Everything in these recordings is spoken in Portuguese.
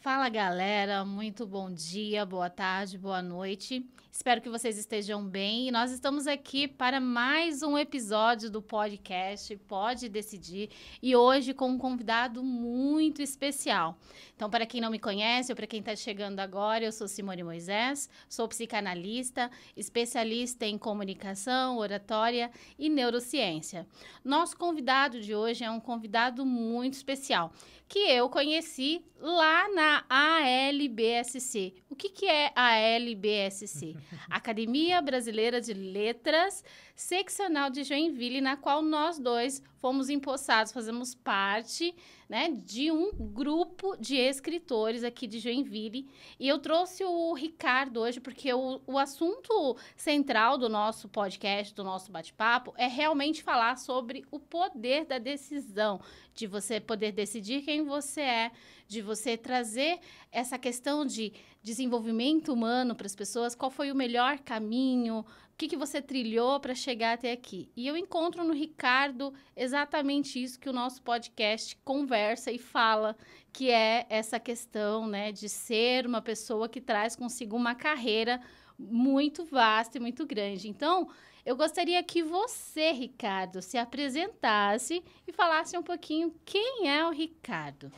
Fala galera, muito bom dia, boa tarde, boa noite. Espero que vocês estejam bem e nós estamos aqui para mais um episódio do podcast Pode Decidir e hoje com um convidado muito especial. Então, para quem não me conhece ou para quem está chegando agora, eu sou Simone Moisés, sou psicanalista, especialista em comunicação, oratória e neurociência. Nosso convidado de hoje é um convidado muito especial que eu conheci lá na ALBSC. O que é a ALBSC? Academia Brasileira de Letras, seccional de Joinville, na qual nós dois fomos empossados, fazemos parte, né, de um grupo de escritores aqui de Joinville. E eu trouxe o Ricardo hoje porque o assunto central do nosso podcast, do nosso bate-papo, é realmente falar sobre o poder da decisão, de você poder decidir quem você é, de você trazer essa questão de desenvolvimento humano para as pessoas, qual foi o melhor caminho, o que você trilhou para chegar até aqui. E eu encontro no Ricardo exatamente isso que o nosso podcast conversa e fala, que é essa questão, né, de ser uma pessoa que traz consigo uma carreira muito vasta e muito grande. Então, eu gostaria que você, Ricardo, se apresentasse e falasse um pouquinho quem é o Ricardo.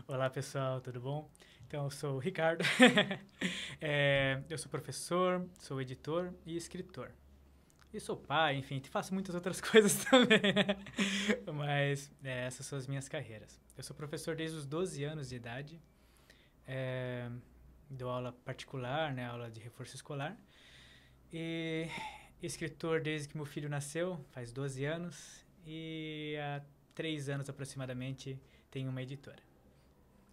Olá, pessoal, tudo bom? Então, eu sou o Ricardo, eu sou professor, sou editor e escritor. E sou pai, enfim, faço muitas outras coisas também, né? Mas essas são as minhas carreiras. Eu sou professor desde os 12 anos de idade, dou aula particular, né, aula de reforço escolar, e escritor desde que meu filho nasceu, faz 12 anos, e há 3 anos aproximadamente tenho uma editora.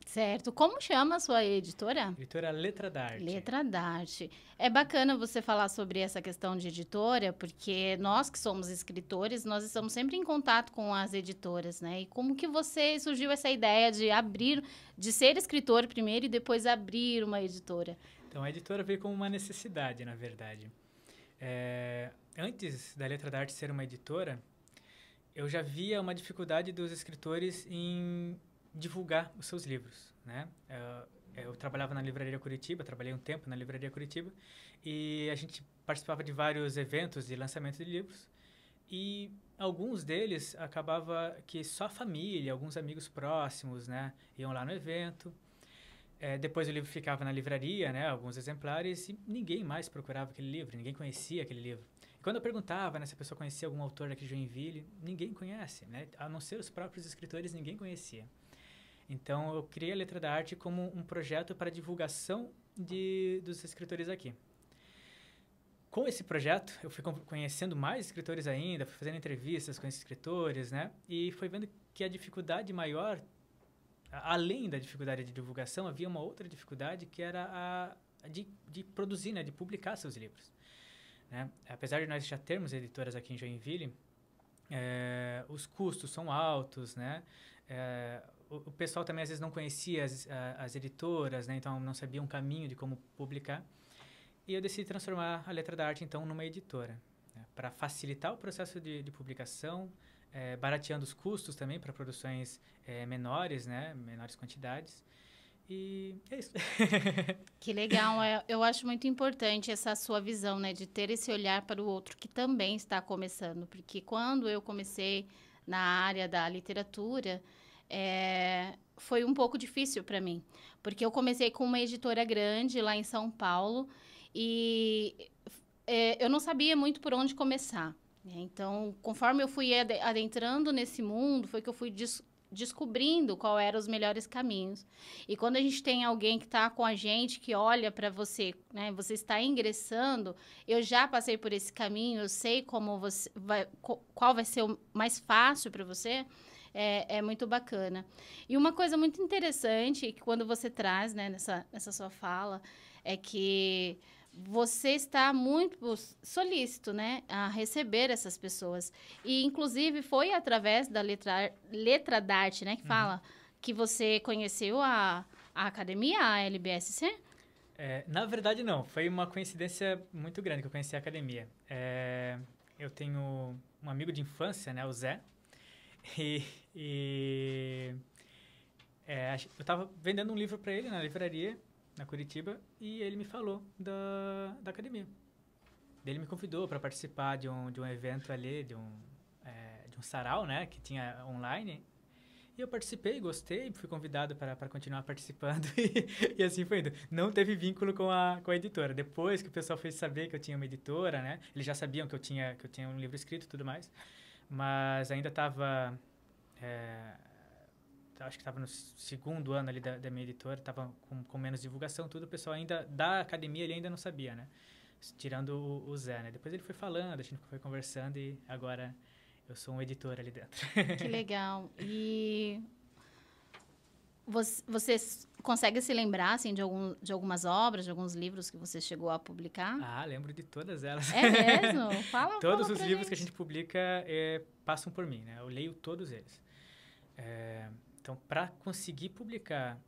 Certo. Como chama a sua editora? Editora Letra da Arte. Letra da Arte. É bacana você falar sobre essa questão de editora, porque nós que somos escritores, nós estamos sempre em contato com as editoras, né? E como que você surgiu essa ideia de abrir, de ser escritor primeiro e depois abrir uma editora? Então, a editora veio como uma necessidade, na verdade. Antes da Letra da Arte ser uma editora, eu já via uma dificuldade dos escritores em divulgar os seus livros, né? Eu trabalhava na Livraria Curitiba, trabalhei um tempo na Livraria Curitiba, e a gente participava de vários eventos de lançamento de livros, e alguns deles acabava que só a família, alguns amigos próximos, né, iam lá no evento. Depois o livro ficava na livraria, né, alguns exemplares, e ninguém mais procurava aquele livro, ninguém conhecia aquele livro. E quando eu perguntava, né, se a pessoa conhecia algum autor aqui de Joinville, ninguém conhece, né, a não ser os próprios escritores, ninguém conhecia. Então, eu criei a Letra da Arte como um projeto para divulgação dos escritores aqui. Com esse projeto, eu fui conhecendo mais escritores ainda, fui fazendo entrevistas com esses escritores, né? E fui vendo que a dificuldade maior, além da dificuldade de divulgação, havia uma outra dificuldade que era a de produzir, né? De publicar seus livros, né? Apesar de nós já termos editoras aqui em Joinville, os custos são altos, né? O pessoal também às vezes não conhecia as editoras, né? Então não sabia um caminho de como publicar. E eu decidi transformar a Letra da Arte, então, numa editora, né? Para facilitar o processo de publicação, barateando os custos também para produções menores, né? Menores quantidades. E é isso. Que legal. Eu acho muito importante essa sua visão, né? De ter esse olhar para o outro que também está começando. Porque quando eu comecei na área da literatura, foi um pouco difícil para mim. Porque eu comecei com uma editora grande lá em São Paulo e eu não sabia muito por onde começar, né? Então, conforme eu fui adentrando nesse mundo, foi que eu fui descobrindo qual eram os melhores caminhos. E quando a gente tem alguém que está com a gente, que olha para você, né? Você está ingressando, eu já passei por esse caminho, eu sei como você qual vai ser o mais fácil para você. É muito bacana. E uma coisa muito interessante que quando você traz, né, nessa sua fala, é que você está muito solícito, né, a receber essas pessoas. E, inclusive, foi através da letra da arte, né, que fala, que você conheceu a academia, a LBSC? Na verdade, não. Foi uma coincidência muito grande que eu conheci a academia. Eu tenho um amigo de infância, né, o Zé, e eu estava vendendo um livro para ele na livraria, na Curitiba, e ele me falou da academia. Ele me convidou para participar de um evento ali, de um sarau, né, que tinha online. E eu participei, gostei, fui convidado para continuar participando e assim foi indo. Não teve vínculo com a editora. Depois que o pessoal fez saber que eu tinha uma editora, né, eles já sabiam que eu tinha um livro escrito e tudo mais, mas ainda estava... acho que estava no segundo ano ali da minha editora, estava com menos divulgação, tudo. O pessoal ainda da academia ele ainda não sabia, né? Tirando o Zé, né? Depois ele foi falando, a gente foi conversando e agora eu sou um editor ali dentro. Que legal. E você consegue se lembrar, assim, de algumas obras, de alguns livros que você chegou a publicar? Ah, lembro de todas elas. É mesmo? Todos fala os pra livros gente. que a gente publica passam por mim, né? Eu leio todos eles. Então, para conseguir publicar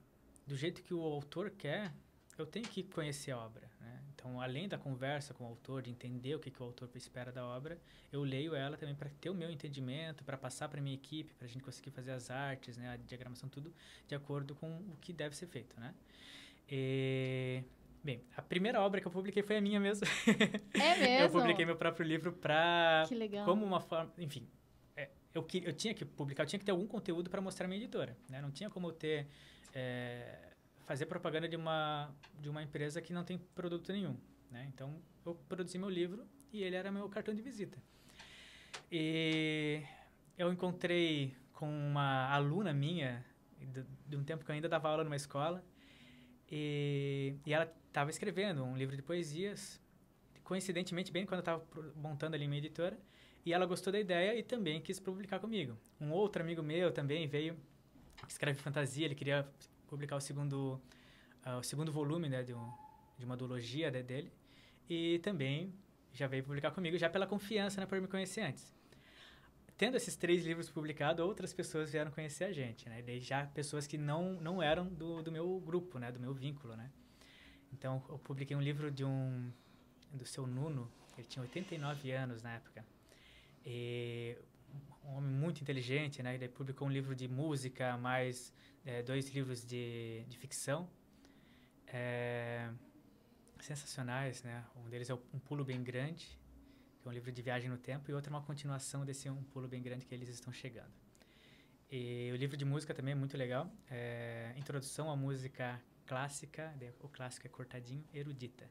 do jeito que o autor quer, eu tenho que conhecer a obra, né? Então, além da conversa com o autor, de entender o que o autor espera da obra, eu leio ela também para ter o meu entendimento, para passar para minha equipe, para a gente conseguir fazer as artes, né, a diagramação, tudo de acordo com o que deve ser feito, né? Bem, a primeira obra que eu publiquei foi a minha mesmo. É mesmo? Eu publiquei meu próprio livro para... Que legal. Como uma forma... Enfim, eu tinha que publicar, eu tinha que ter algum conteúdo para mostrar a minha editora, né? Não tinha como eu ter... fazer propaganda de uma empresa que não tem produto nenhum, né? Então, eu produzi meu livro e ele era meu cartão de visita. E eu encontrei com uma aluna minha, de um tempo que eu ainda dava aula numa escola, e ela estava escrevendo um livro de poesias, coincidentemente, bem quando eu estava montando ali minha editora, e ela gostou da ideia e também quis publicar comigo. Um outro amigo meu também veio, escreve fantasia, ele queria publicar o segundo volume, né, de uma duologia dele, e também já veio publicar comigo, já pela confiança, né, por me conhecer antes. Tendo esses 3 livros publicados, outras pessoas vieram conhecer a gente, né, e daí já pessoas que não eram do meu grupo, né, do meu vínculo, né. Então, eu publiquei um livro do seu Nuno, ele tinha 89 anos na época, e um homem muito inteligente, né, ele publicou um livro de música, mais 2 livros de ficção, sensacionais, né? Um deles é Um Pulo Bem Grande, que é um livro de viagem no tempo, e outro é uma continuação desse Um Pulo Bem Grande que eles estão chegando. E o livro de música também é muito legal, Introdução à Música Clássica, o clássico é cortadinho, erudita.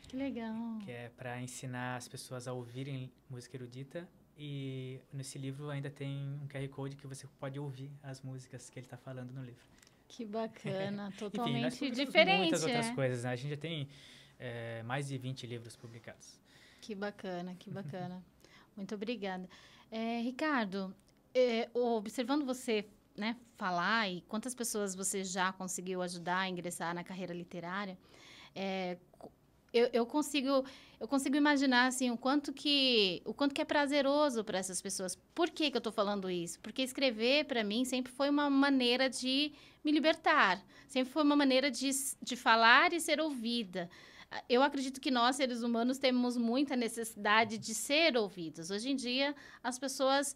Que legal. Que é para ensinar as pessoas a ouvirem música erudita. E nesse livro ainda tem um QR Code que você pode ouvir as músicas que ele está falando no livro. Que bacana, totalmente Enfim, nós publicamos diferente. muitas outras coisas, né? A gente já tem mais de 20 livros publicados. Que bacana, que bacana. Muito obrigada. Ricardo, observando você, né, falar e quantas pessoas você já conseguiu ajudar a ingressar na carreira literária, eu consigo imaginar assim o quanto que é prazeroso para essas pessoas. Por que eu estou falando isso? Porque escrever para mim sempre foi uma maneira de me libertar, sempre foi uma maneira de falar e ser ouvida. Eu acredito que nós, seres humanos, temos muita necessidade de ser ouvidos. Hoje em dia, as pessoas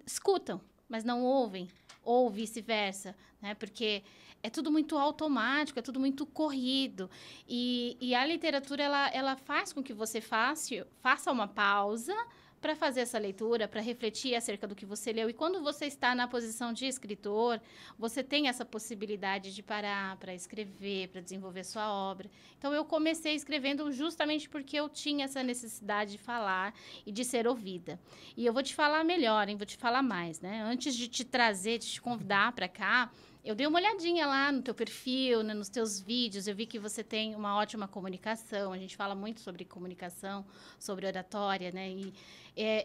escutam, mas não ouvem, ou vice-versa, né? Porque é tudo muito automático, é tudo muito corrido. E a literatura, ela faz com que você faça uma pausa para fazer essa leitura, para refletir acerca do que você leu. E quando você está na posição de escritor, você tem essa possibilidade de parar para escrever, para desenvolver sua obra. Então, eu comecei escrevendo justamente porque eu tinha essa necessidade de falar e de ser ouvida. E eu vou te falar melhor, hein? Vou te falar mais, né? Antes de te trazer, de te convidar para cá, eu dei uma olhadinha lá no teu perfil, né, nos teus vídeos, eu vi que você tem uma ótima comunicação, a gente fala muito sobre comunicação, sobre oratória, né, e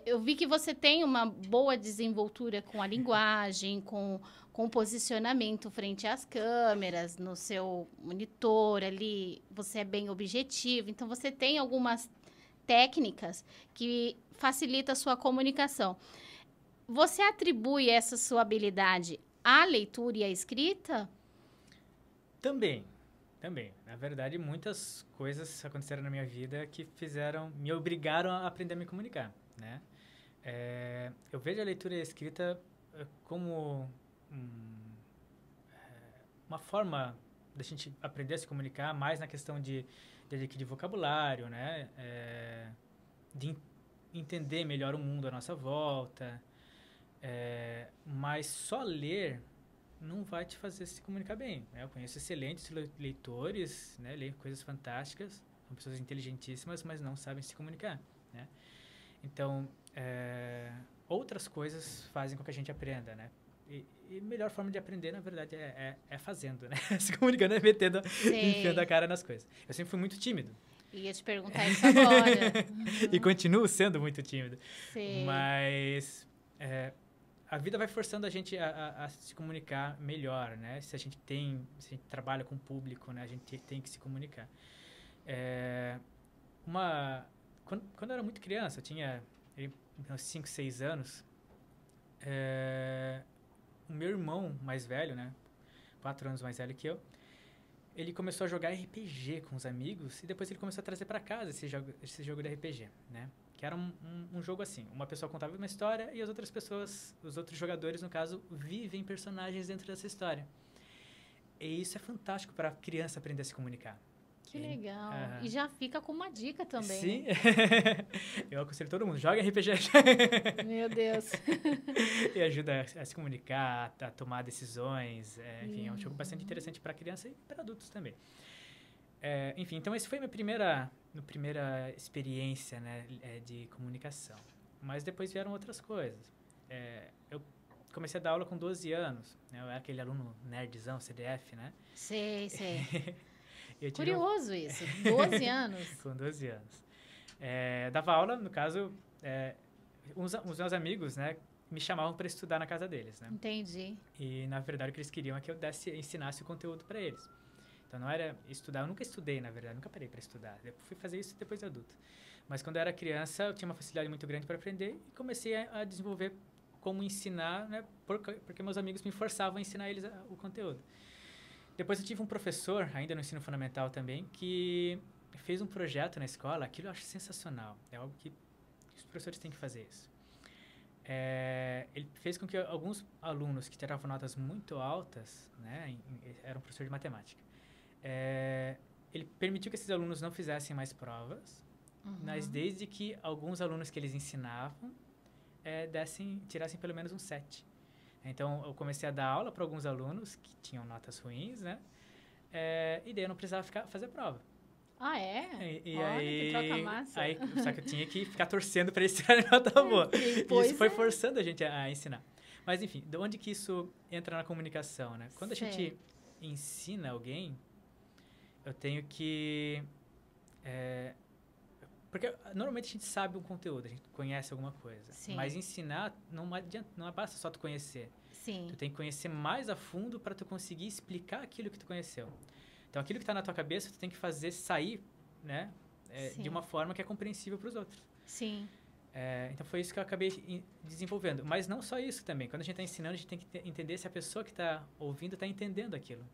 eu vi que você tem uma boa desenvoltura com a linguagem, com o posicionamento frente às câmeras, no seu monitor ali, você é bem objetivo, então você tem algumas técnicas que facilitam a sua comunicação. Você atribui essa sua habilidade à leitura e à escrita? Também. Na verdade, muitas coisas aconteceram na minha vida que me obrigaram a aprender a me comunicar, né? Eu vejo a leitura e a escrita como uma forma da gente aprender a se comunicar mais na questão de adquirir vocabulário, né? De entender melhor o mundo à nossa volta. Mas só ler não vai te fazer se comunicar bem, né? Eu conheço excelentes leitores, né? Leem coisas fantásticas, são pessoas inteligentíssimas, mas não sabem se comunicar, né? Então, outras coisas fazem com que a gente aprenda, né? E a melhor forma de aprender, na verdade, é fazendo, né? Se comunicando, metendo, enfiando a cara nas coisas. Eu sempre fui muito tímido. Ia te perguntar isso agora. E continuo sendo muito tímido. Sei. Mas a vida vai forçando a gente a se comunicar melhor, né? Se a gente trabalha com o público, né? A gente tem que se comunicar. Quando eu era muito criança, eu tinha uns 5, 6 anos, o meu irmão mais velho, né? 4 anos mais velho que eu, ele começou a jogar RPG com os amigos e depois ele começou a trazer para casa esse jogo de RPG, né? Que era um jogo assim, uma pessoa contava uma história e as outras pessoas, os outros jogadores, no caso, vivem personagens dentro dessa história. E isso é fantástico para a criança aprender a se comunicar. Que legal. E já fica com uma dica também. Sim. Né? Eu aconselho todo mundo, joga RPG. Meu Deus. E ajuda a se comunicar, a tomar decisões. Enfim, é um jogo bastante interessante para criança e para adultos também. Enfim, então essa foi a minha primeira experiência, né, de comunicação. Mas depois vieram outras coisas. Eu comecei a dar aula com 12 anos. Né? Eu era aquele aluno nerdzão, CDF, né? Sei. Curioso isso, 12 anos. Com 12 anos. Dava aula, no caso, os meus amigos, né, me chamavam para estudar na casa deles, né? Entendi. E, na verdade, o que eles queriam é que eu ensinasse o conteúdo para eles. Então, não era estudar, eu nunca estudei, na verdade, nunca parei para estudar. Eu fui fazer isso depois de adulto. Mas, quando eu era criança, eu tinha uma facilidade muito grande para aprender e comecei a desenvolver como ensinar, né, porque meus amigos me forçavam a ensinar eles o conteúdo. Depois eu tive um professor, ainda no ensino fundamental também, que fez um projeto na escola, aquilo eu acho sensacional, é algo que os professores têm que fazer isso. Ele fez com que alguns alunos que tiravam notas muito altas, né, era um professor de matemática, ele permitiu que esses alunos não fizessem mais provas, mas desde que alguns alunos que eles ensinavam tirassem pelo menos um 7. Então, eu comecei a dar aula para alguns alunos que tinham notas ruins, né? E daí eu não precisava fazer prova. Ah, é? E olha, aí, que troca massa. Só que eu tinha que ficar torcendo para eles tirarem nota boa. E isso foi forçando a gente a ensinar. Mas, enfim, de onde que isso entra na comunicação, né? Quando a gente ensina alguém, eu tenho que... Porque normalmente a gente sabe um conteúdo, a gente conhece alguma coisa. Sim. Mas ensinar não basta só tu conhecer. Sim. Tu tem que conhecer mais a fundo para tu conseguir explicar aquilo que tu conheceu. Então, aquilo que está na tua cabeça, tu tem que fazer sair, né? De uma forma que é compreensível para os outros. Sim. Então, foi isso que eu acabei desenvolvendo. Mas não só isso também. Quando a gente está ensinando, a gente tem que entender se a pessoa que está ouvindo está entendendo aquilo.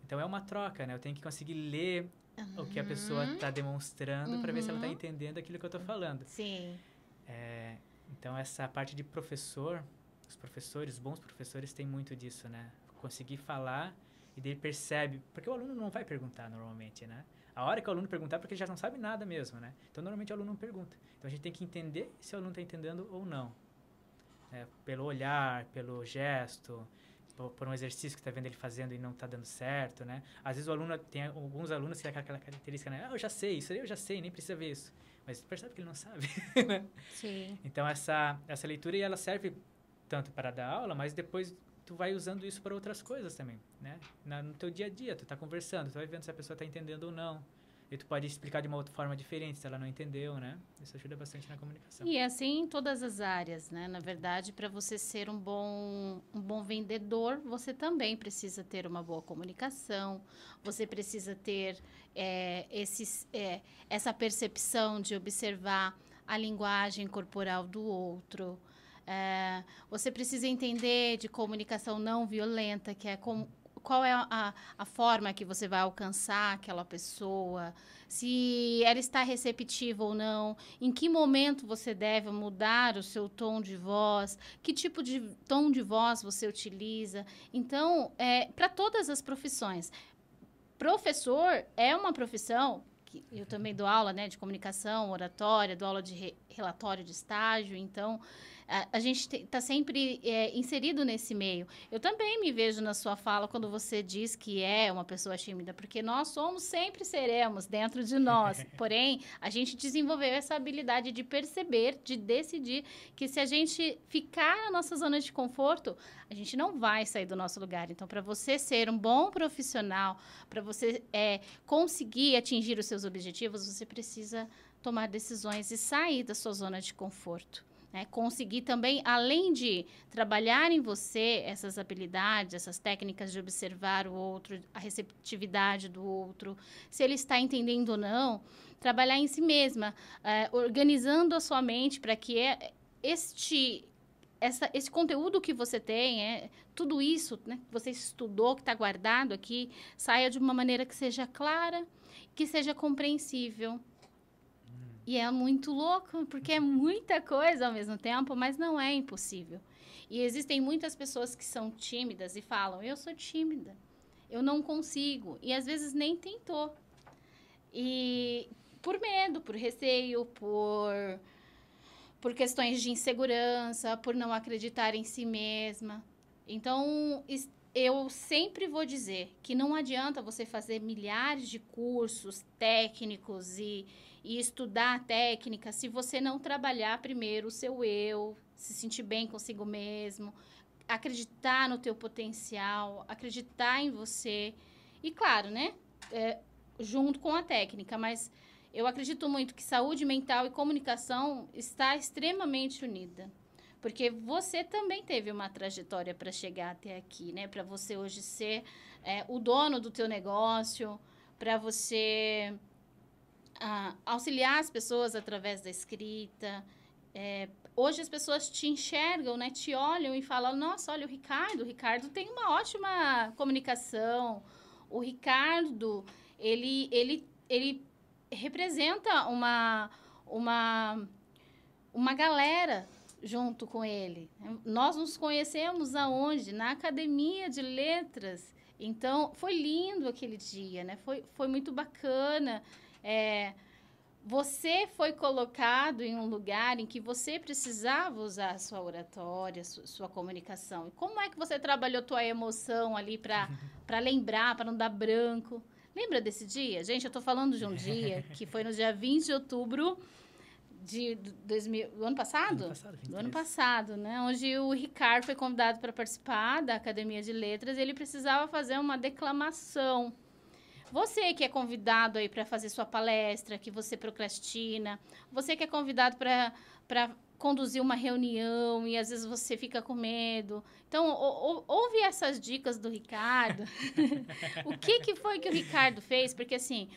Então, é uma troca, né? Eu tenho que conseguir ler o que a pessoa está demonstrando para ver se ela está entendendo aquilo que eu estou falando. Sim. Então, essa parte de professor, os bons professores têm muito disso, né? Conseguir falar e daí ele percebe, porque o aluno não vai perguntar normalmente, né? A hora que o aluno perguntar é porque ele já não sabe nada mesmo, né? Então, normalmente o aluno não pergunta. Então, a gente tem que entender se o aluno está entendendo ou não. Pelo olhar, pelo gesto, por um exercício que está vendo ele fazendo e não está dando certo, né? Às vezes tem alguns alunos que tem aquela característica, né? Eu já sei, isso aí eu já sei, nem precisa ver isso. Mas percebe que ele não sabe, né? Sim. Então, essa leitura, ela serve tanto para dar aula, mas depois tu vai usando isso para outras coisas também, né? No teu dia a dia, tu tá conversando, tu vai vendo se a pessoa tá entendendo ou não. E tu pode explicar de uma outra forma diferente se ela não entendeu, né? Isso ajuda bastante na comunicação. E assim em todas as áreas, né? Na verdade, para você ser um bom vendedor, você também precisa ter uma boa comunicação, você precisa ter essa percepção de observar a linguagem corporal do outro. Você precisa entender de comunicação não violenta, que é qual é a forma que você vai alcançar aquela pessoa, se ela está receptiva ou não, em que momento você deve mudar o seu tom de voz, que tipo de tom de voz você utiliza. Então, para todas as profissões. Professor é uma profissão, que eu também dou aula, né, de comunicação, oratória, dou aula de relatório de estágio, então a gente está sempre inserido nesse meio. Eu também me vejo na sua fala quando você diz que é uma pessoa tímida, porque nós somos, sempre seremos dentro de nós. Porém, a gente desenvolveu essa habilidade de perceber, de decidir que se a gente ficar na nossa zona de conforto, a gente não vai sair do nosso lugar. Então, para você ser um bom profissional, para você conseguir atingir os seus objetivos, você precisa tomar decisões e sair da sua zona de conforto. Conseguir também, além de trabalhar em você essas habilidades, essas técnicas de observar o outro, a receptividade do outro, se ele está entendendo ou não, trabalhar em si mesma, organizando a sua mente para que esse conteúdo que você tem, tudo isso, né, que você estudou, que está guardado aqui, saia de uma maneira que seja clara, que seja compreensível. E é muito louco, porque é muita coisa ao mesmo tempo, mas não é impossível. E existem muitas pessoas que são tímidas e falam, eu sou tímida, eu não consigo. E às vezes nem tentou. E por medo, por receio, por questões de insegurança, por não acreditar em si mesma. Então, eu sempre vou dizer que não adianta você fazer milhares de cursos técnicos e estudar a técnica se você não trabalhar primeiro o seu eu, se sentir bem consigo mesmo, acreditar no teu potencial, acreditar em você. E claro, né? Junto com a técnica, mas eu acredito muito que saúde mental e comunicação está extremamente unida. Porque você também teve uma trajetória para chegar até aqui, né? Para você hoje ser o dono do teu negócio, para você auxiliar as pessoas através da escrita. Hoje as pessoas te enxergam, né? Te olham e falam, nossa, olha o Ricardo tem uma ótima comunicação. O Ricardo, ele representa uma galera junto com ele. Nós nos conhecemos aonde? Na Academia de Letras. Então, foi lindo aquele dia, né? Foi muito bacana. Você foi colocado em um lugar em que você precisava usar a sua oratória, sua comunicação. E como é que você trabalhou tua emoção ali para lembrar, para não dar branco? Lembra desse dia? Gente, eu tô falando de um dia que foi no dia 20 de outubro do ano passado? Do ano passado, né? Onde o Ricardo foi convidado para participar da Academia de Letras e ele precisava fazer uma declamação. Você que é convidado aí para fazer sua palestra, que você procrastina, você que é convidado para conduzir uma reunião e às vezes você fica com medo. Então, ouve essas dicas do Ricardo. O que foi que o Ricardo fez? Porque, assim,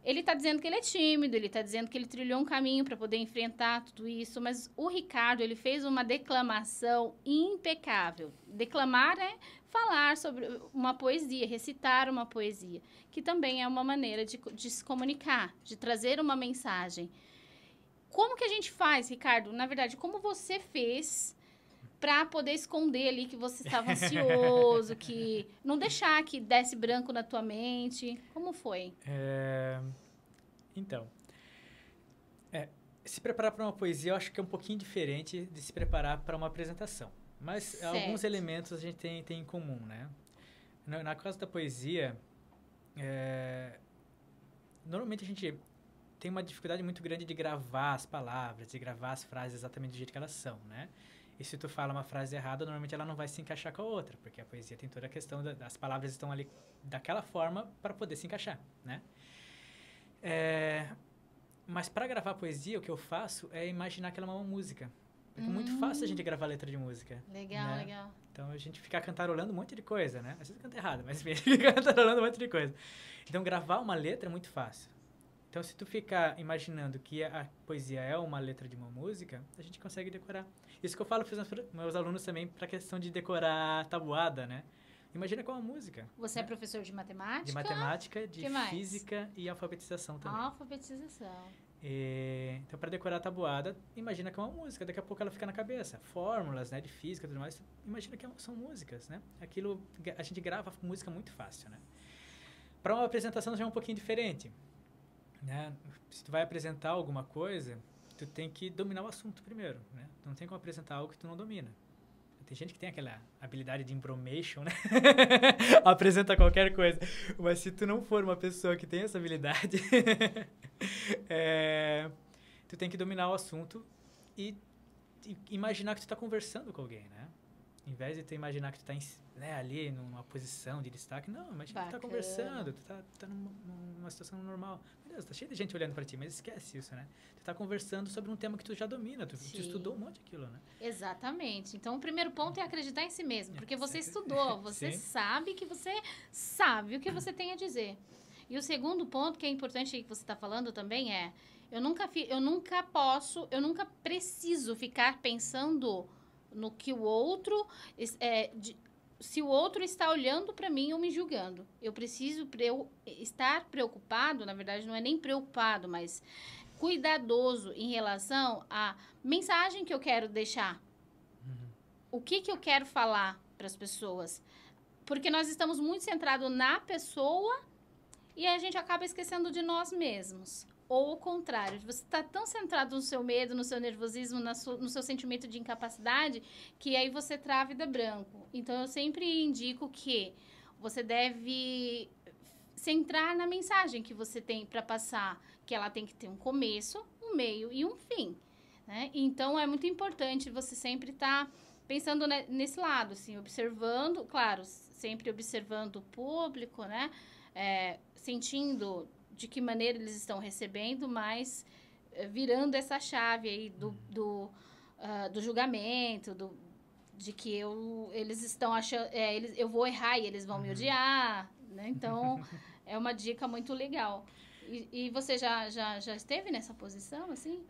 ele está dizendo que ele é tímido, ele está dizendo que ele trilhou um caminho para poder enfrentar tudo isso, mas o Ricardo, ele fez uma declamação impecável. Declamar é falar sobre uma poesia, recitar uma poesia, que também é uma maneira de se comunicar, de trazer uma mensagem. Como que a gente faz, Ricardo? Na verdade, como você fez para poder esconder ali que você estava ansioso, que não deixar que desse branco na tua mente? Como foi? Então, se preparar para uma poesia eu acho que é um pouquinho diferente de se preparar para uma apresentação. Mas certo. Alguns elementos a gente tem em comum, né? Na causa da poesia, normalmente a gente tem uma dificuldade muito grande de gravar as palavras, de gravar as frases exatamente do jeito que elas são, né? E se tu fala uma frase errada, normalmente ela não vai se encaixar com a outra, porque a poesia tem toda a questão das palavras estão ali daquela forma para poder se encaixar, né? Mas para gravar poesia, o que eu faço é imaginar que ela é uma música. Porque é muito fácil a gente gravar letra de música. Legal, né? Legal. Então, a gente fica cantarolando um monte de coisa, né? Às vezes canta errado, mas fica cantarolando um monte de coisa. Então, gravar uma letra é muito fácil. Então, se tu ficar imaginando que a poesia é uma letra de uma música, a gente consegue decorar. Isso que eu falo para os meus alunos também para a questão de decorar tabuada, né? Imagina com a música. Você né? é professor de matemática? De matemática, de Que mais? física e alfabetização também. Alfabetização. Então, para decorar a tabuada, imagina que é uma música. Daqui a pouco ela fica na cabeça. Fórmulas, né, de física e tudo mais. Imagina que são músicas, né? Aquilo, a gente grava música muito fácil, né? Para uma apresentação já é um pouquinho diferente, né? Se tu vai apresentar alguma coisa, tu tem que dominar o assunto primeiro, né? Tu não tem como apresentar algo que tu não domina. Tem gente que tem aquela habilidade de impromation, né? Apresenta qualquer coisa. Mas se tu não for uma pessoa que tem essa habilidade, tu tem que dominar o assunto e imaginar que tu está conversando com alguém, né? Em vez de tu imaginar que tu está ali numa posição de destaque, não, imagina que tu tá conversando, tu tá numa situação normal. Meu Deus, tá cheio de gente olhando para ti, mas esquece isso, né? Tu tá conversando sobre um tema que tu já domina, tu estudou um monte daquilo, né? Exatamente. Então, o primeiro ponto é acreditar em si mesmo, porque você estudou, você sabe que você sabe o que você tem a dizer. E o segundo ponto, que é importante que você está falando também é, eu nunca preciso ficar pensando no que o outro se o outro está olhando para mim ou me julgando. Eu preciso estar preocupado, na verdade não é nem preocupado, mas cuidadoso em relação à mensagem que eu quero deixar. O que eu quero falar para as pessoas. Porque nós estamos muito centrados na pessoa e a gente acaba esquecendo de nós mesmos. Ou o contrário, você está tão centrado no seu medo, no seu nervosismo, no seu sentimento de incapacidade, que aí você trava e dá branco. Então, eu sempre indico que você deve centrar na mensagem que você tem para passar, que ela tem que ter um começo, um meio e um fim. Né? Então, é muito importante você sempre estar pensando nesse lado, assim, observando, claro, sempre observando o público, né? Sentindo de que maneira eles estão recebendo, mas virando essa chave aí do julgamento, de que eles estão achando, eu vou errar e eles vão me odiar, né? Então, é uma dica muito legal. E você já esteve nessa posição, assim?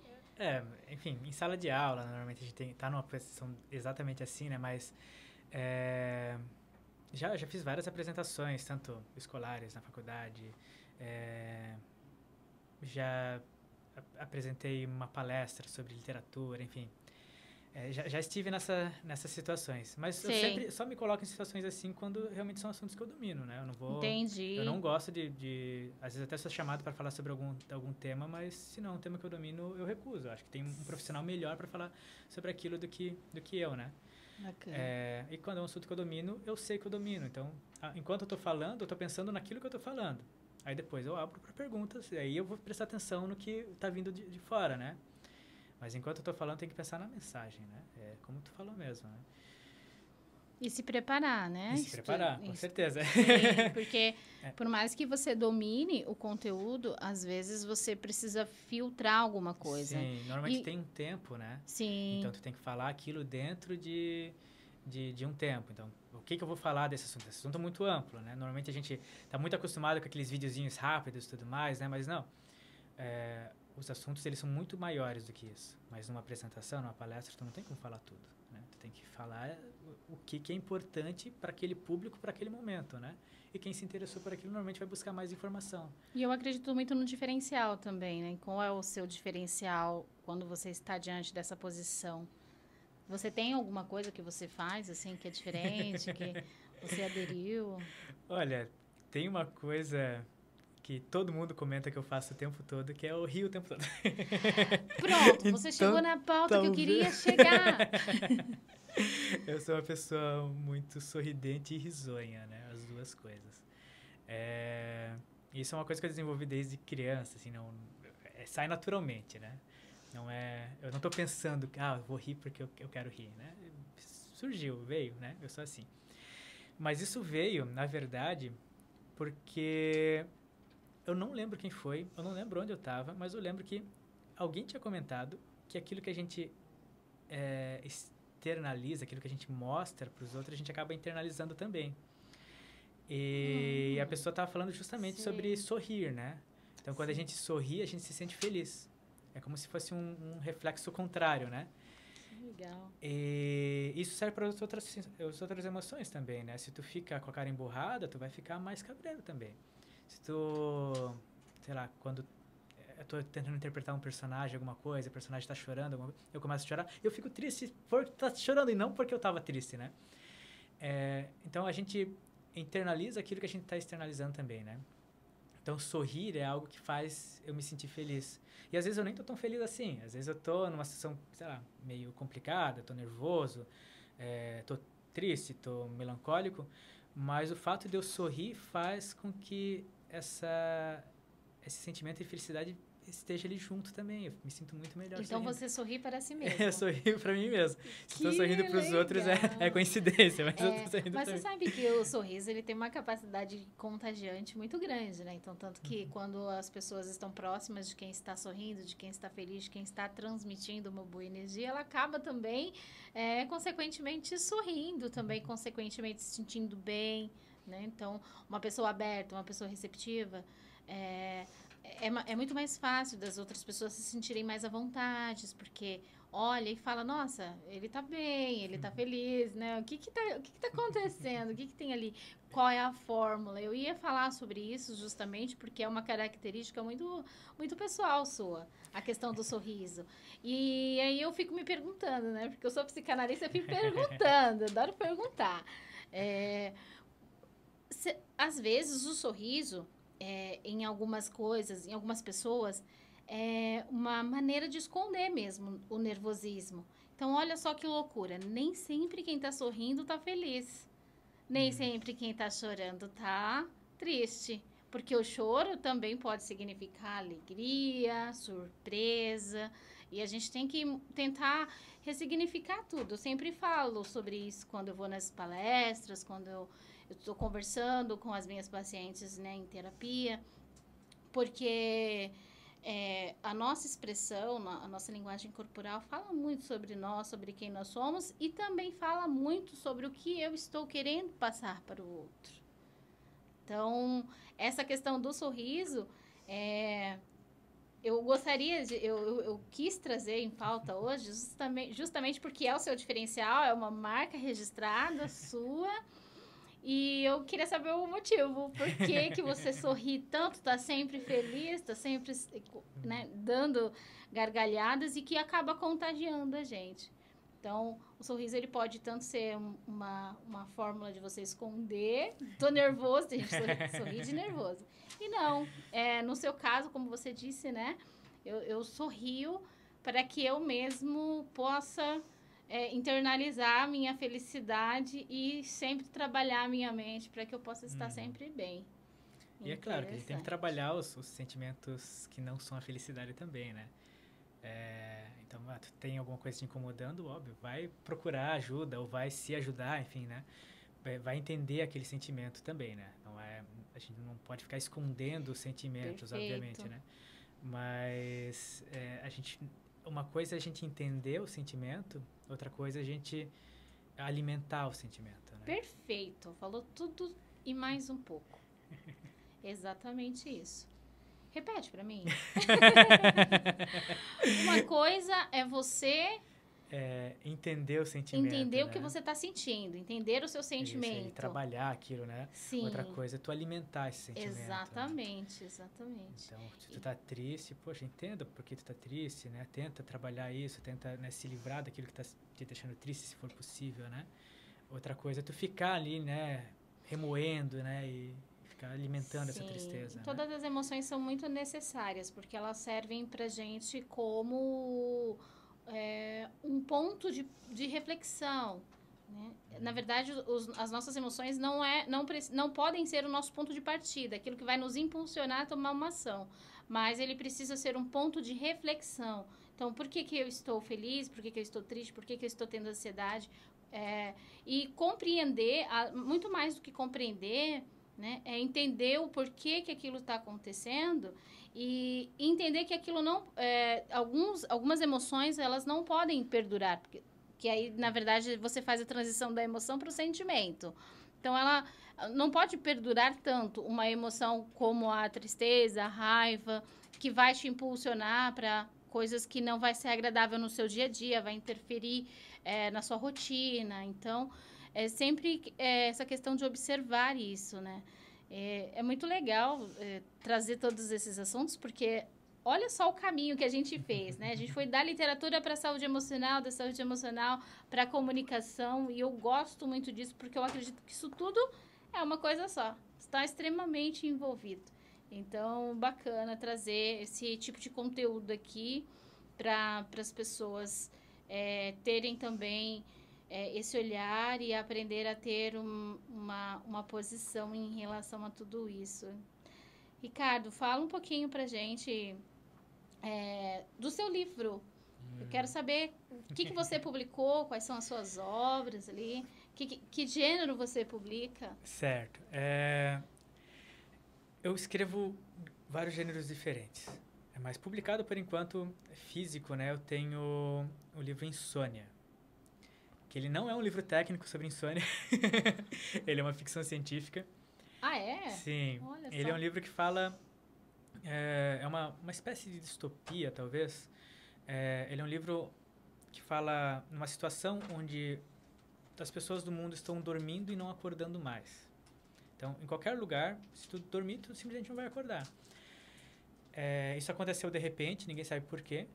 Enfim, em sala de aula, normalmente a gente tá numa posição exatamente assim, né? Mas já fiz várias apresentações, tanto escolares na faculdade, já apresentei uma palestra sobre literatura, enfim. Já estive nessas situações. Mas eu sempre só me coloco em situações assim quando realmente são assuntos que eu domino, né? Eu não vou... Entendi. Eu não gosto de às vezes até sou chamado para falar sobre algum tema, mas se não é um tema que eu domino, eu recuso. Eu acho que tem um profissional melhor para falar sobre aquilo do que eu, né? Bacana. E quando é um assunto que eu domino, eu sei que eu domino. Então, enquanto eu estou falando, eu estou pensando naquilo que eu estou falando. Aí depois eu abro para perguntas, e aí eu vou prestar atenção no que está vindo de fora, né? Mas enquanto eu estou falando, tem que pensar na mensagem, né? Como tu falou mesmo, né? E se preparar, né? E se preparar, com certeza. Sim, porque por mais que você domine o conteúdo, às vezes você precisa filtrar alguma coisa. Sim, normalmente tem um tempo, né? Sim. Então, tu tem que falar aquilo dentro de um tempo. Então, o que eu vou falar desse assunto? Esse assunto é muito amplo, né? Normalmente a gente está muito acostumado com aqueles videozinhos rápidos e tudo mais, né? Mas não. Os assuntos, eles são muito maiores do que isso. Mas numa apresentação, numa palestra, tu não tem como falar tudo, né? Tu tem que falar o que é importante para aquele público, para aquele momento, né? E quem se interessou por aquilo, normalmente vai buscar mais informação. E eu acredito muito no diferencial também, né? Qual é o seu diferencial quando você está diante dessa posição? Você tem alguma coisa que você faz, assim, que é diferente, que você aderiu? Olha, tem uma coisa que todo mundo comenta que eu faço o tempo todo, que é eu rio o tempo todo. Pronto, você chegou na pauta que eu queria chegar. Eu sou uma pessoa muito sorridente e risonha, né? As duas coisas. Isso é uma coisa que eu desenvolvi desde criança, assim, sai naturalmente, né? Eu não estou pensando, eu vou rir porque eu quero rir, né? Surgiu, veio, né? Eu sou assim. Mas isso veio, na verdade, porque eu não lembro quem foi, eu não lembro onde eu estava, mas eu lembro que alguém tinha comentado que aquilo que a gente externaliza, aquilo que a gente mostra para os outros, a gente acaba internalizando também. E a pessoa estava falando justamente sobre sorrir, né? Então, quando a gente sorri, a gente se sente feliz. É como se fosse um reflexo contrário, né? Legal. E isso serve para as outras emoções também, né? Se tu fica com a cara emburrada, tu vai ficar mais cabreiro também. Se tu, sei lá, quando eu tô tentando interpretar um personagem, alguma coisa, o personagem tá chorando, eu começo a chorar, eu fico triste porque tá chorando e não porque eu tava triste, né? Então, a gente internaliza aquilo que a gente tá externalizando também, né? Então, sorrir é algo que faz eu me sentir feliz. E às vezes eu nem tô tão feliz assim. Às vezes eu tô numa situação, sei lá, meio complicada, tô nervoso, tô triste, tô melancólico, mas o fato de eu sorrir faz com que esse sentimento de felicidade esteja ali junto também. Eu me sinto muito melhor Então, sorrindo. você sorri para si mesmo. Eu sorrio pra mim mesmo. Se estou sorrindo pros legal. outros, é coincidência, mas eu tô sorrindo Mas pra você mim. sabe que o sorriso ele tem uma capacidade contagiante muito grande, né? Então, tanto que quando as pessoas estão próximas de quem está sorrindo, de quem está feliz, de quem está transmitindo uma boa energia, ela acaba também, consequentemente, sorrindo, também, consequentemente, se sentindo bem, né? Então, uma pessoa aberta, uma pessoa receptiva, é muito mais fácil das outras pessoas se sentirem mais à vontade, porque olha e fala, nossa, ele tá bem, ele tá feliz, né? O que tá acontecendo? O que tem ali? Qual é a fórmula? Eu ia falar sobre isso justamente porque é uma característica muito, muito pessoal sua, a questão do sorriso. E aí eu fico me perguntando, né? Porque eu sou psicanalista, eu fico perguntando, adoro perguntar. Às vezes o sorriso, em algumas coisas, em algumas pessoas, é uma maneira de esconder mesmo o nervosismo. Então, olha só que loucura. Nem sempre quem tá sorrindo tá feliz. Nem sempre quem tá chorando tá triste. Porque o choro também pode significar alegria, surpresa. E a gente tem que tentar ressignificar tudo. Eu sempre falo sobre isso quando eu vou nas palestras, quando eu estou conversando com as minhas pacientes, né, em terapia. Porque a nossa expressão, a nossa linguagem corporal fala muito sobre nós, sobre quem nós somos e também fala muito sobre o que eu estou querendo passar para o outro. Então, essa questão do sorriso, eu gostaria eu quis trazer em pauta hoje justamente porque é o seu diferencial, é uma marca registrada sua. E eu queria saber o motivo. Por que você sorri tanto, tá sempre feliz, tá sempre, né, dando gargalhadas e que acaba contagiando a gente. Então, o sorriso ele pode tanto ser uma fórmula de você esconder. Tô nervoso, tem gente que sorri de nervoso. E não, no seu caso, como você disse, né? Eu sorrio para que eu mesmo possa internalizar a minha felicidade e sempre trabalhar a minha mente para que eu possa estar sempre bem. E é claro que a gente tem que trabalhar os sentimentos que não são a felicidade também, né? Então, tu tem alguma coisa te incomodando, óbvio, vai procurar ajuda ou vai se ajudar, enfim, né? Vai entender aquele sentimento também, né? Então, a gente não pode ficar escondendo os sentimentos, perfeito, obviamente, né? Mas uma coisa é a gente entender o sentimento, outra coisa é a gente alimentar o sentimento, né? Perfeito, falou tudo e mais um pouco. Exatamente isso. Repete para mim. Uma coisa é você entender o sentimento. Entender, né, o que né? você está sentindo, entender o seu sentimento. Isso, e trabalhar aquilo, né? Sim. Outra coisa é tu alimentar esse sentimento. Exatamente, né? exatamente. Então, se tu tá triste, poxa, entenda por que tu tá triste, né? Tenta trabalhar isso, tenta, né, se livrar daquilo que tá te deixando triste, se for possível, né? Outra coisa é tu ficar ali, né, remoendo, né, e ficar alimentando essa tristeza. Todas as emoções são muito necessárias, porque elas servem pra gente como um ponto de reflexão. Né? Na verdade, as nossas emoções não podem ser o nosso ponto de partida, aquilo que vai nos impulsionar a tomar uma ação, mas ele precisa ser um ponto de reflexão. Então, por que eu estou feliz? Por que eu estou triste? Por que eu estou tendo ansiedade? E compreender, muito mais do que compreender, né, é entender o porquê que aquilo está acontecendo e entender que aquilo não... algumas emoções, elas não podem perdurar, porque aí, na verdade, você faz a transição da emoção para o sentimento. Então, ela não pode perdurar tanto uma emoção como a tristeza, a raiva, que vai te impulsionar para coisas que não vai ser agradável no seu dia a dia, vai interferir na sua rotina. Então, é sempre essa questão de observar isso, né? É muito legal trazer todos esses assuntos, porque olha só o caminho que a gente fez, né? A gente foi da literatura para a saúde emocional, da saúde emocional para a comunicação, e eu gosto muito disso, porque eu acredito que isso tudo é uma coisa só, está extremamente envolvido. Então, bacana trazer esse tipo de conteúdo aqui para as pessoas terem também esse olhar e aprender a ter uma posição em relação a tudo isso. Ricardo, fala um pouquinho para a gente do seu livro. Eu quero saber o que você publicou, quais são as suas obras ali, que gênero você publica? Certo. Eu escrevo vários gêneros diferentes. Mas publicado, por enquanto, físico, né? Eu tenho o livro Insônia. Que ele não é um livro técnico sobre insônia. Ele é uma ficção científica. Ah, é? Sim. Olha Ele só. é um livro que fala... É uma espécie de distopia, talvez. Ele é um livro que fala numa situação onde as pessoas do mundo estão dormindo e não acordando mais. Então, em qualquer lugar, se tu dormir, tu simplesmente não vai acordar. Isso aconteceu de repente, ninguém sabe por quê,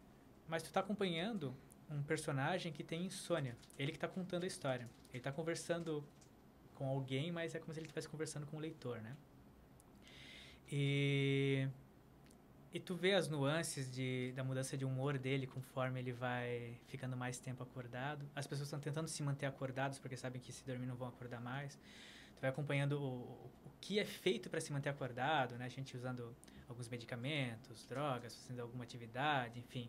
mas tu está acompanhando um personagem que tem insônia. Ele que está contando a história. Ele está conversando com alguém, mas é como se ele estivesse conversando com o leitor, né? E tu vê as nuances da mudança de humor dele conforme ele vai ficando mais tempo acordado. As pessoas estão tentando se manter acordadas porque sabem que se dormir não vão acordar mais. Tu vai acompanhando o que é feito para se manter acordado, né? A gente usando alguns medicamentos, drogas, fazendo alguma atividade, enfim.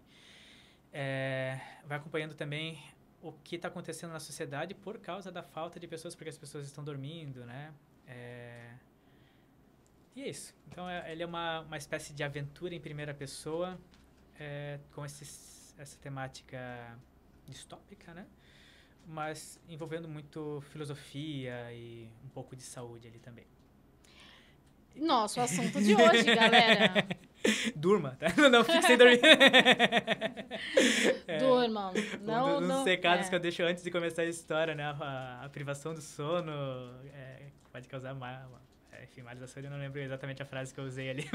Vai acompanhando também o que está acontecendo na sociedade por causa da falta de pessoas, porque as pessoas estão dormindo, né? E é isso. Então, ele é uma espécie de aventura em primeira pessoa, com essa temática distópica, né? Mas envolvendo muito filosofia e um pouco de saúde ali também. Nosso assunto de hoje, galera. Durma, tá? Não fique sem dormir. Durmam. Um dos recados que eu deixo antes de começar a história, né? A privação do sono pode causar enfim, males da saúde. Eu não lembro exatamente a frase que eu usei ali,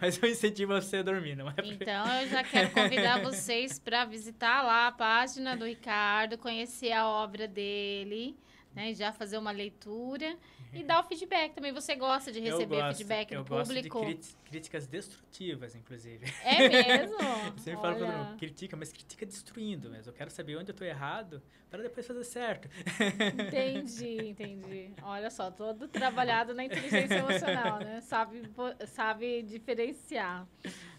mas eu incentivo você a dormir, não é? Então, eu já quero convidar vocês para visitar lá a página do Ricardo, conhecer a obra dele, né? Já fazer uma leitura e dar o feedback também. Você gosta de receber feedback do público? Eu gosto de críticas destrutivas, inclusive. É mesmo? Eu sempre falo para todo mundo, critica, mas critica destruindo mesmo. Eu quero saber onde eu estou errado para depois fazer certo. Entendi. Olha só, todo trabalhado na inteligência emocional, né? Sabe diferenciar.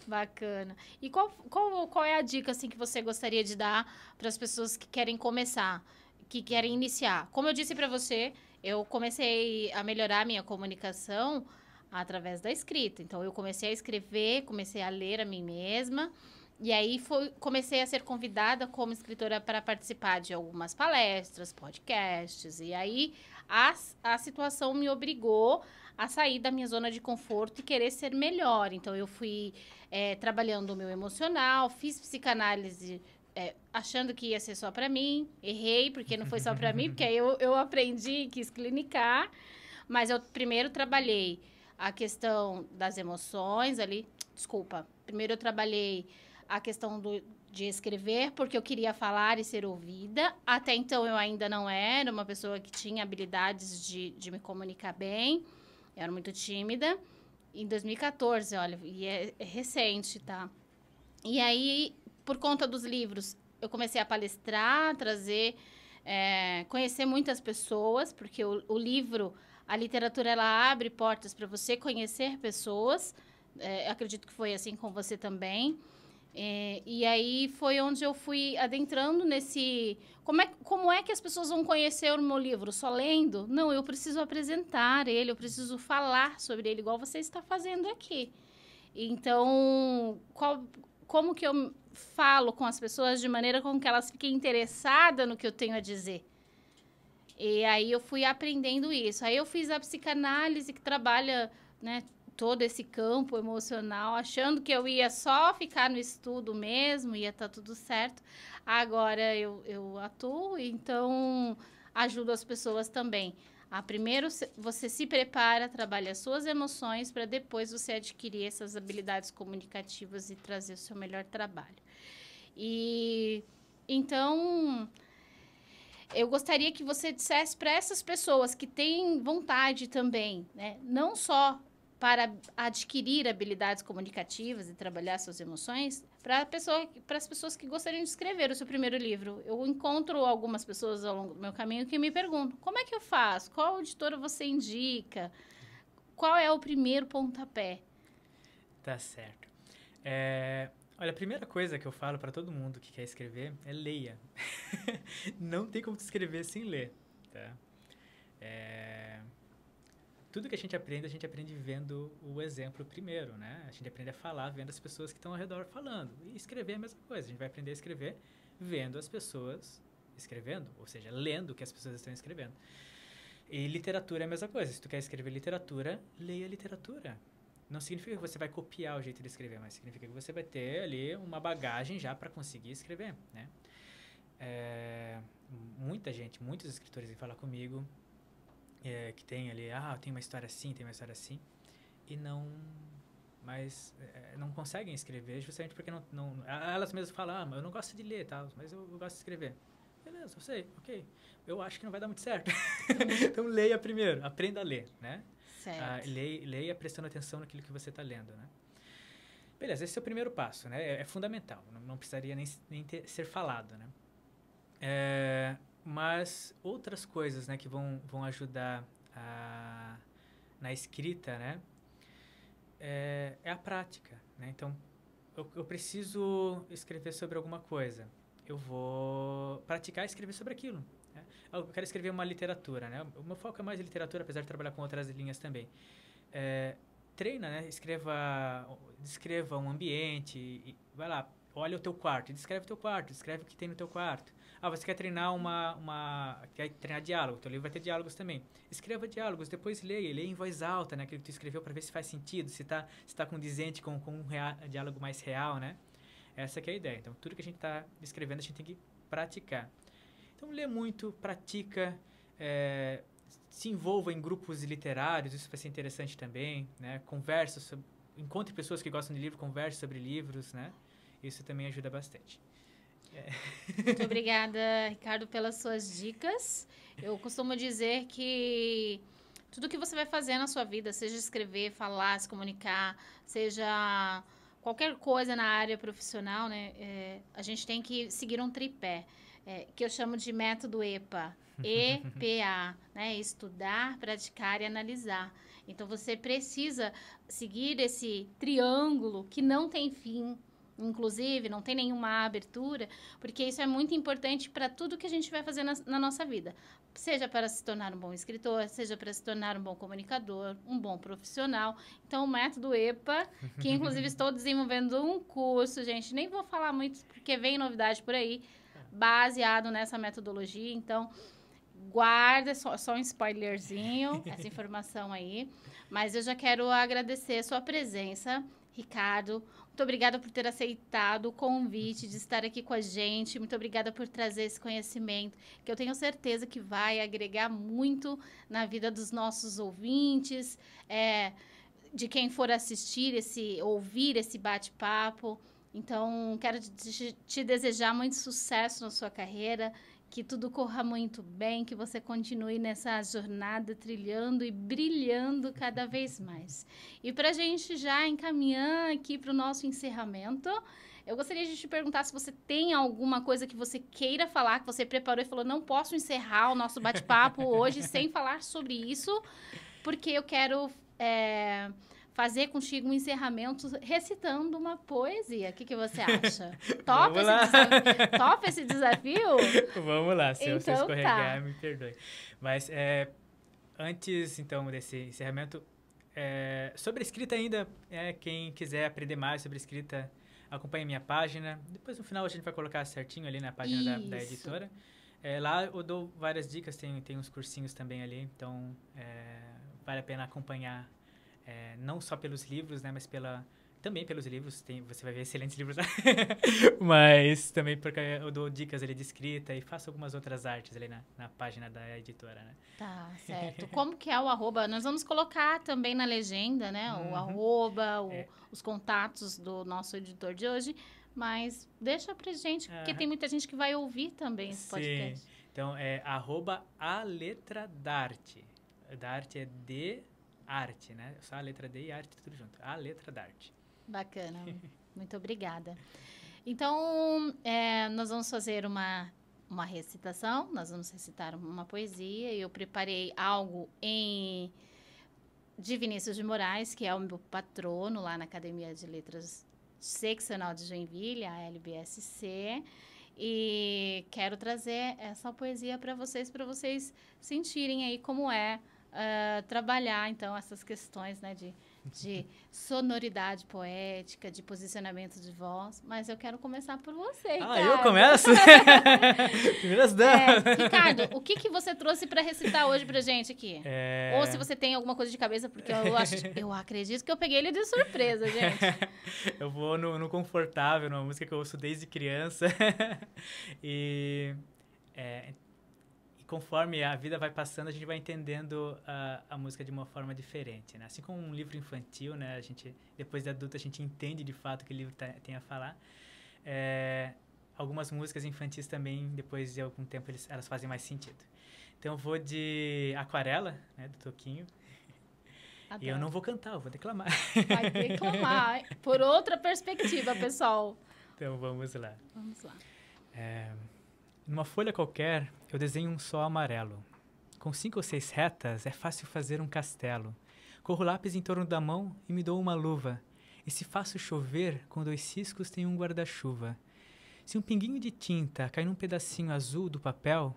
Bacana. E qual é a dica assim, que você gostaria de dar para as pessoas que querem começar, que querem iniciar? Como eu disse para você, eu comecei a melhorar a minha comunicação através da escrita. Então, eu comecei a escrever, comecei a ler a mim mesma. E aí, comecei a ser convidada como escritora para participar de algumas palestras, podcasts. E aí, a situação me obrigou a sair da minha zona de conforto e querer ser melhor. Então, eu fui trabalhando o meu emocional, fiz psicanálise achando que ia ser só para mim. Errei, porque não foi só para mim, porque aí eu aprendi, quis clinicar. Mas eu primeiro trabalhei a questão das emoções ali. Desculpa. Primeiro eu trabalhei a questão de escrever, porque eu queria falar e ser ouvida. Até então, eu ainda não era uma pessoa que tinha habilidades de me comunicar bem. Eu era muito tímida. Em 2014, olha, e é recente, tá? E aí, por conta dos livros, eu comecei a palestrar, trazer, conhecer muitas pessoas, porque o livro, a literatura, ela abre portas para você conhecer pessoas. Acredito que foi assim com você também. E aí foi onde eu fui adentrando nesse... Como é que as pessoas vão conhecer o meu livro? Só lendo? Não, eu preciso apresentar ele, eu preciso falar sobre ele, igual você está fazendo aqui. Então, como que eu falo com as pessoas de maneira com que elas fiquem interessadas no que eu tenho a dizer? E aí eu fui aprendendo isso. Aí eu fiz a psicanálise, que trabalha, né, todo esse campo emocional, achando que eu ia só ficar no estudo mesmo, ia estar tudo certo. Agora eu atuo, então ajudo as pessoas também. Primeiro você se prepara, trabalha as suas emoções para depois você adquirir essas habilidades comunicativas e trazer o seu melhor trabalho. E então eu gostaria que você dissesse para essas pessoas que têm vontade também, né? Não só para adquirir habilidades comunicativas e trabalhar suas emoções, para as pessoas que gostariam de escrever o seu primeiro livro. Eu encontro algumas pessoas ao longo do meu caminho que me perguntam, como é que eu faço? Qual editora você indica? Qual é o primeiro pontapé? Tá certo. Olha, a primeira coisa que eu falo para todo mundo que quer escrever é leia. Não tem como escrever sem ler, tá? Tudo que a gente aprende vendo o exemplo primeiro, né? A gente aprende a falar vendo as pessoas que estão ao redor falando. E escrever é a mesma coisa. A gente vai aprender a escrever vendo as pessoas escrevendo, ou seja, lendo o que as pessoas estão escrevendo. E literatura é a mesma coisa. Se tu quer escrever literatura, leia literatura. Não significa que você vai copiar o jeito de escrever, mas significa que você vai ter ali uma bagagem já para conseguir escrever, né? Muita gente, muitos escritores vêm falar comigo que tem ali, tem uma história assim, tem uma história assim, e não conseguem escrever justamente porque elas mesmas falam, eu não gosto de ler, tá, mas eu gosto de escrever. Beleza, eu sei, ok. Eu acho que não vai dar muito certo. Então leia primeiro, aprenda a ler, né? Certo. Leia prestando atenção naquilo que você está lendo, né? Beleza, esse é o primeiro passo, né? É fundamental, não precisaria nem ser falado, né? Mas outras coisas, né, que vão ajudar na escrita, né? É a prática, né? Então, eu preciso escrever sobre alguma coisa. Eu vou praticar escrever sobre aquilo. Né? Eu quero escrever uma literatura, né? O meu foco é mais em literatura, apesar de trabalhar com outras linhas também. Treina, né? Descreva um ambiente, vai lá, olha o teu quarto, descreve o teu quarto, descreve o que tem no teu quarto. Você quer treinar quer treinar diálogo, teu livro vai ter diálogos também. Escreva diálogos, depois leia em voz alta, né? Aquilo que tu escreveu para ver se faz sentido, se tá condizente com um diálogo mais real, né? Essa que é a ideia. Então, tudo que a gente está escrevendo, a gente tem que praticar. Então, lê muito, pratica, se envolva em grupos literários, isso vai ser interessante também, né? Encontre pessoas que gostam de livro, converse sobre livros, né? Isso também ajuda bastante. Muito obrigada, Ricardo, pelas suas dicas. Eu costumo dizer que tudo que você vai fazer na sua vida, seja escrever, falar, se comunicar, seja qualquer coisa na área profissional, né? A gente tem que seguir um tripé, que eu chamo de método EPA. EPA, né? Estudar, praticar e analisar. Então, você precisa seguir esse triângulo que não tem fim, inclusive, não tem nenhuma abertura, porque isso é muito importante para tudo que a gente vai fazer na nossa vida. Seja para se tornar um bom escritor, seja para se tornar um bom comunicador, um bom profissional. Então, o método EPA, que inclusive estou desenvolvendo um curso, gente, nem vou falar muito porque vem novidade por aí, baseado nessa metodologia. Então, guarda só um spoilerzinho, essa informação aí. Mas eu já quero agradecer a sua presença, Ricardo. Muito obrigada por ter aceitado o convite de estar aqui com a gente. Muito obrigada por trazer esse conhecimento, que eu tenho certeza que vai agregar muito na vida dos nossos ouvintes, de quem for ouvir esse bate-papo. Então, quero te desejar muito sucesso na sua carreira, que tudo corra muito bem, que você continue nessa jornada trilhando e brilhando cada vez mais. E para a gente já encaminhar aqui para o nosso encerramento, eu gostaria de te perguntar se você tem alguma coisa que você queira falar, que você preparou e falou, não posso encerrar o nosso bate-papo hoje sem falar sobre isso, porque eu quero fazer contigo um encerramento recitando uma poesia. O que você acha? Topa esse desafio? Vamos lá, se eu escorregar, tá. me perdoe. Mas antes, então, desse encerramento, sobre escrita ainda, quem quiser aprender mais sobre escrita, acompanhe minha página. Depois, no final, a gente vai colocar certinho ali na página da editora. Lá eu dou várias dicas, tem uns cursinhos também ali, então vale a pena acompanhar não só pelos livros, né, mas também pelos livros, você vai ver excelentes livros lá, mas também porque eu dou dicas ali de escrita e faço algumas outras artes ali na página da editora, né? Tá, certo. Como que é o arroba? Nós vamos colocar também na legenda, né? O arroba, os contatos do nosso editor de hoje, mas deixa pra gente, porque tem muita gente que vai ouvir também esse podcast. Sim. Então, é @aletra_darte. Darte é de arte, né? Só a letra D e arte, tudo junto. A letra d'arte. Bacana. Muito obrigada. Então, nós vamos fazer uma recitação, nós vamos recitar uma poesia. Eu preparei algo de Vinícius de Moraes, que é o meu patrono lá na Academia de Letras Seccional de Joinville, a LBSC. E quero trazer essa poesia para vocês sentirem aí como é trabalhar, então, essas questões, né, de sonoridade poética, de posicionamento de voz. Mas eu quero começar por você, Ricardo. Eu começo? Primeiras damas. Ricardo, o que você trouxe para recitar hoje pra gente aqui? Ou se você tem alguma coisa de cabeça, porque eu acredito que eu peguei ele de surpresa, gente. Eu vou no confortável, numa música que eu ouço desde criança. E conforme a vida vai passando, a gente vai entendendo a música de uma forma diferente, né? Assim como um livro infantil, né? Depois de adulto, a gente entende de fato o que o livro tem a falar. Algumas músicas infantis também, depois de algum tempo, elas fazem mais sentido. Então, eu vou de Aquarela, né? Do Toquinho. Adoro. E eu não vou cantar, eu vou declamar. Vai declamar, por outra perspectiva, pessoal. Então, vamos lá. Vamos lá. Numa folha qualquer, eu desenho um sol amarelo. Com 5 ou 6 retas, é fácil fazer um castelo. Corro lápis em torno da mão e me dou uma luva. E se faço chover, com 2 ciscos tenho um guarda-chuva. Se um pinguinho de tinta cai num pedacinho azul do papel,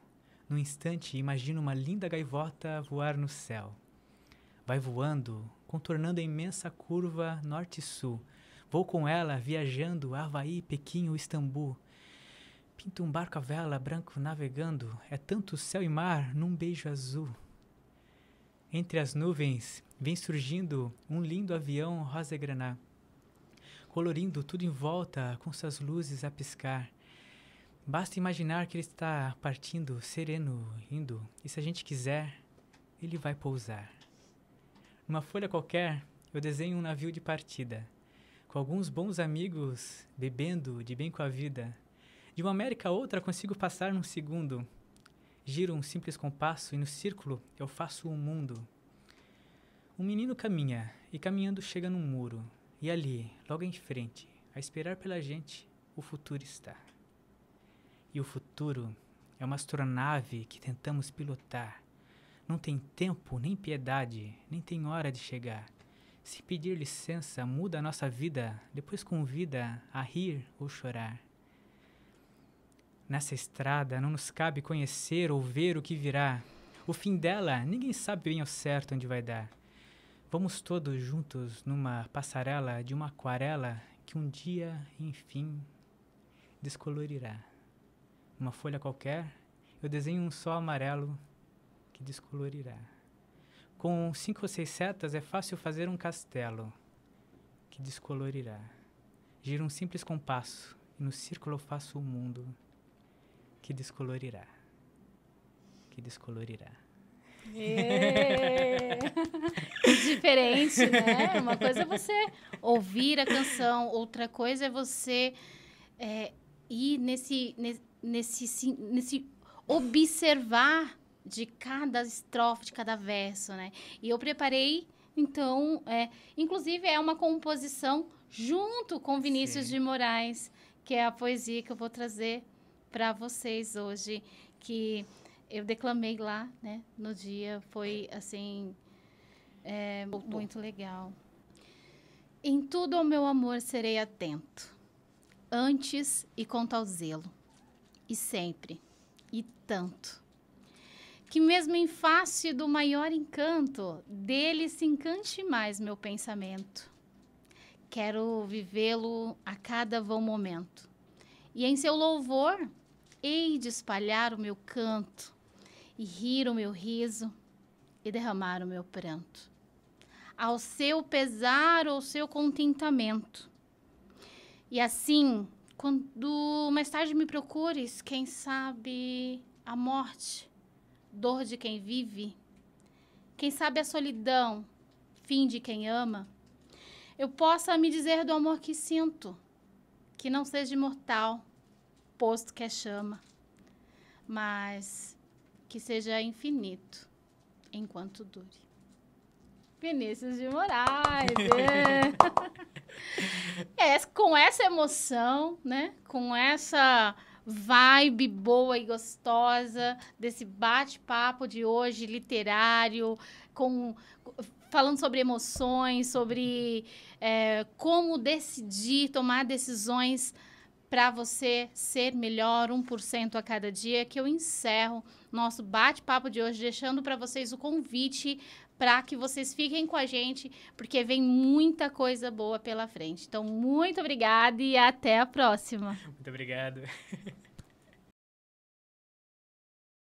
num instante imagino uma linda gaivota voar no céu. Vai voando, contornando a imensa curva norte e sul. Vou com ela viajando Havaí, Pequim ou Istambul. Pinto um barco à vela, branco navegando, é tanto céu e mar num beijo azul. Entre as nuvens vem surgindo um lindo avião rosa graná, colorindo tudo em volta com suas luzes a piscar. Basta imaginar que ele está partindo, sereno, indo, e se a gente quiser, ele vai pousar. Numa folha qualquer, eu desenho um navio de partida, com alguns bons amigos, bebendo de bem com a vida. De uma América a outra consigo passar num segundo. Giro um simples compasso e no círculo eu faço um mundo. Um menino caminha e caminhando chega num muro. E ali, logo em frente, a esperar pela gente, o futuro está. E o futuro é uma astronave que tentamos pilotar. Não tem tempo, nem piedade, nem tem hora de chegar. Se pedir licença, muda a nossa vida, depois convida a rir ou chorar. Nessa estrada não nos cabe conhecer ou ver o que virá. O fim dela ninguém sabe bem ao certo onde vai dar. Vamos todos juntos numa passarela de uma aquarela que um dia, enfim, descolorirá. Numa folha qualquer, eu desenho um sol amarelo que descolorirá. Com 5 ou 6 setas é fácil fazer um castelo que descolorirá. Giro um simples compasso e no círculo eu faço o mundo que descolorirá. Que descolorirá. Diferente, né? Uma coisa é você ouvir a canção, outra coisa é você ir nesse observar de cada estrofe, de cada verso, né? E eu preparei, então, inclusive é uma composição junto com Vinícius de Moraes, que é a poesia que eu vou trazer para vocês hoje, que eu declamei lá, né, no dia. Foi, assim, muito legal. Em tudo ao meu amor serei atento, antes e com tal zelo, e sempre, e tanto, que mesmo em face do maior encanto, dele se encante mais meu pensamento. Quero vivê-lo a cada vão momento, e em seu louvor hei de espalhar o meu canto, e rir o meu riso, e derramar o meu pranto. ao seu pesar ou seu contentamento. E assim, quando mais tarde me procures, quem sabe a morte, dor de quem vive, quem sabe a solidão, fim de quem ama, eu possa me dizer do amor que sinto, que não seja imortal, posto que é chama, mas que seja infinito, enquanto dure. Vinícius de Moraes. Com essa emoção, né? Com essa vibe boa e gostosa desse bate-papo de hoje, literário, falando sobre emoções, sobre como decidir, tomar decisões para você ser melhor 1% a cada dia, que eu encerro nosso bate-papo de hoje, deixando para vocês o convite para que vocês fiquem com a gente, porque vem muita coisa boa pela frente. Então, muito obrigada e até a próxima. Muito obrigado.